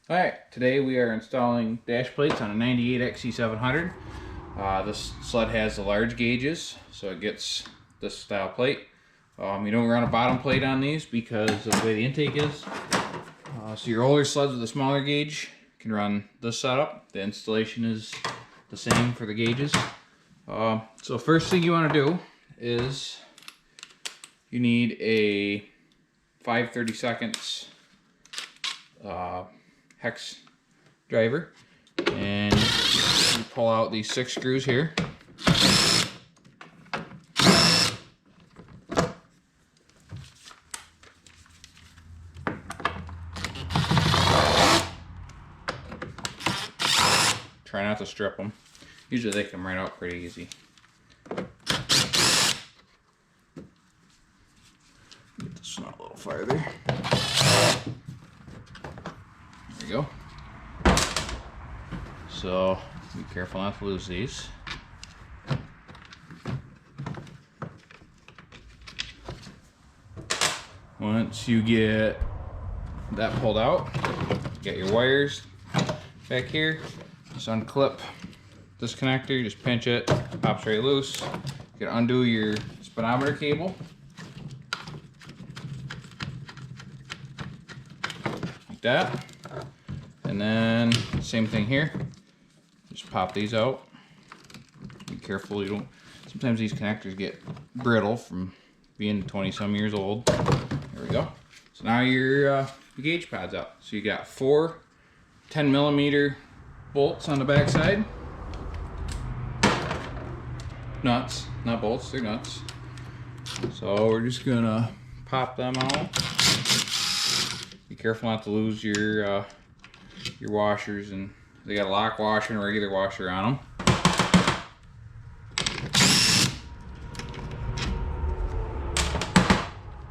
Alright, today we are installing dash plates on a 98 XC700. This sled has the large gauges, so it gets this style plate. You don't run a bottom plate on these because of the way the intake is. So your older sleds with a smaller gauge can run this setup. The installation is the same for the gauges. So first thing you want to do is you need a 5/32 hex driver, and you pull out these 6 screws here. Try not to strip them. Usually they come right out pretty easy. Get this one a little farther. There we go. So be careful not to lose these. Once you get that pulled out, you got your wires back here. Just unclip this connector, just pinch it, pops right loose. You can undo your speedometer cable. Like that. And then same thing here. Just pop these out. Be careful you don't, sometimes these connectors get brittle from being 20 some years old. There we go. So now your gauge pad's out. So you got 4 10mm bolts on the back side. Nuts, not bolts, they're nuts. So we're just gonna pop them out. Be careful not to lose your washers, and they got a lock washer and a regular washer on them.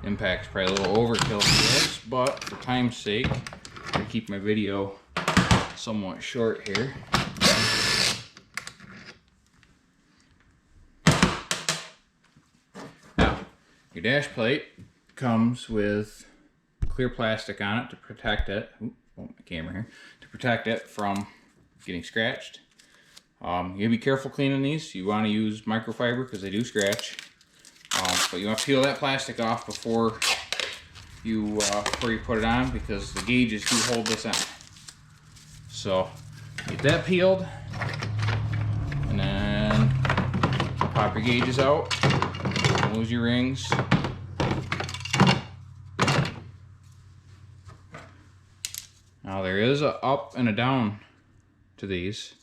Impact's probably a little overkill for this, but for time's sake, I'm gonna keep my video somewhat short here. Now, your dash plate comes with clear plastic on it to protect it. Oops, my camera here. To protect it from getting scratched. You gotta be careful cleaning these. You want to use microfiber because they do scratch. But you want to peel that plastic off before you put it on, because the gauges do hold this on. So get that peeled, and then pop your gauges out. Don't lose your rings. Now there is a up and a down to these.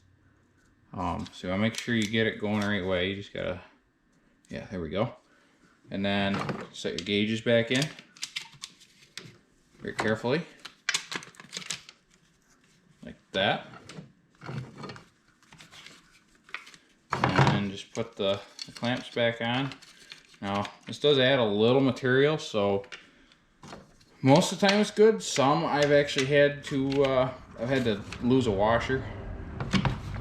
So you want to make sure you get it going the right way. You just gotta, yeah, there we go. And then set your gauges back in very carefully, like that. And just put the clamps back on. Now this does add a little material, so most of the time it's good. Some I've actually had to lose a washer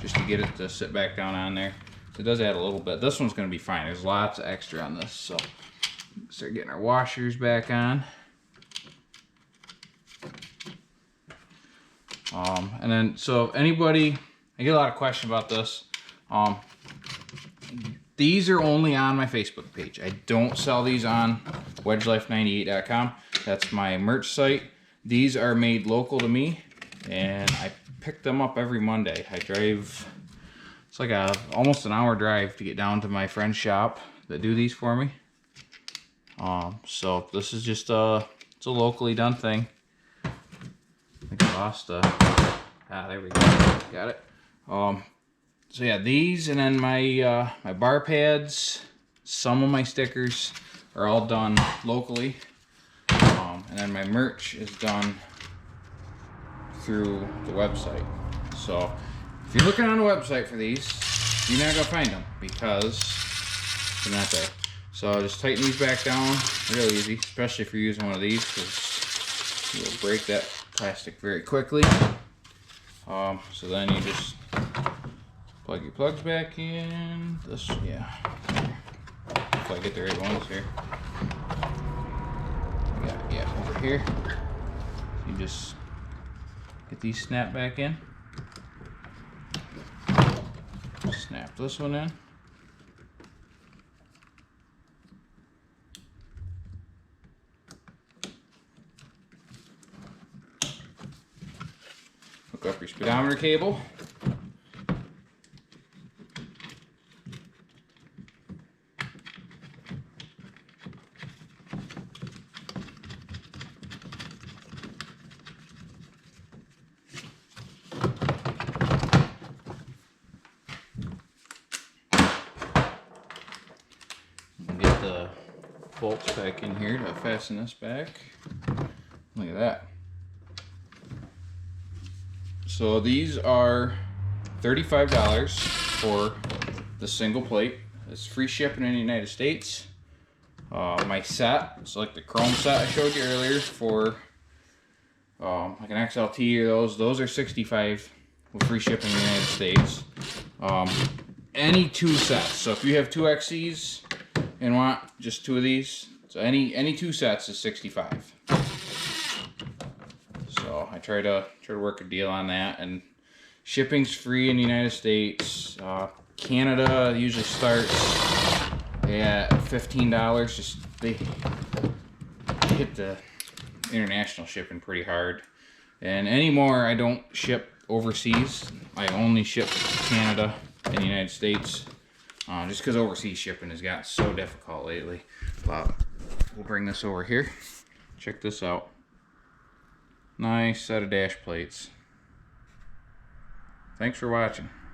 just to get it to sit back down on there. So it does add a little bit. This one's going to be fine. There's lots of extra on this, so start getting our washers back on. And then, so if anybody, I get a lot of questions about this. These are only on my Facebook page. I don't sell these on wedgelife98.com. That's my merch site. These are made local to me, and I pick them up every Monday. I drive, it's like almost an hour drive to get down to my friend's shop that do these for me. So this is just it's a locally done thing. I think I lost there we go, got it. So yeah, these, and then my my bar pads, some of my stickers are all done locally, and then my merch is done through the website. So if you're looking on the website for these, you're not gonna find them because they're not there. So just tighten these back down real easy, especially if you're using one of these, because you'll break that plastic very quickly. So then you just plug your plugs back in. This, yeah. Hopefully I get the right ones here. I got, yeah, over here. You just Get these snapped back in. Snap this one in. Hook up your speedometer cable. Get the bolts back in here to fasten this back. Look at that. So these are $35 for the single plate. It's free shipping in the United States. My set, it's like the chrome set I showed you earlier for like an XLT or those are $65 with free shipping in the United States. Any two sets. So if you have two XCs and want just two of these, so any two sets is $65. So I try to work a deal on that, and shipping's free in the United States. Canada usually starts at $15. Just they hit the international shipping pretty hard. And anymore, I don't ship overseas. I only ship Canada and the United States, just because overseas shipping has gotten so difficult lately. But we'll bring this over here. Check this out. Nice set of dash plates. Thanks for watching.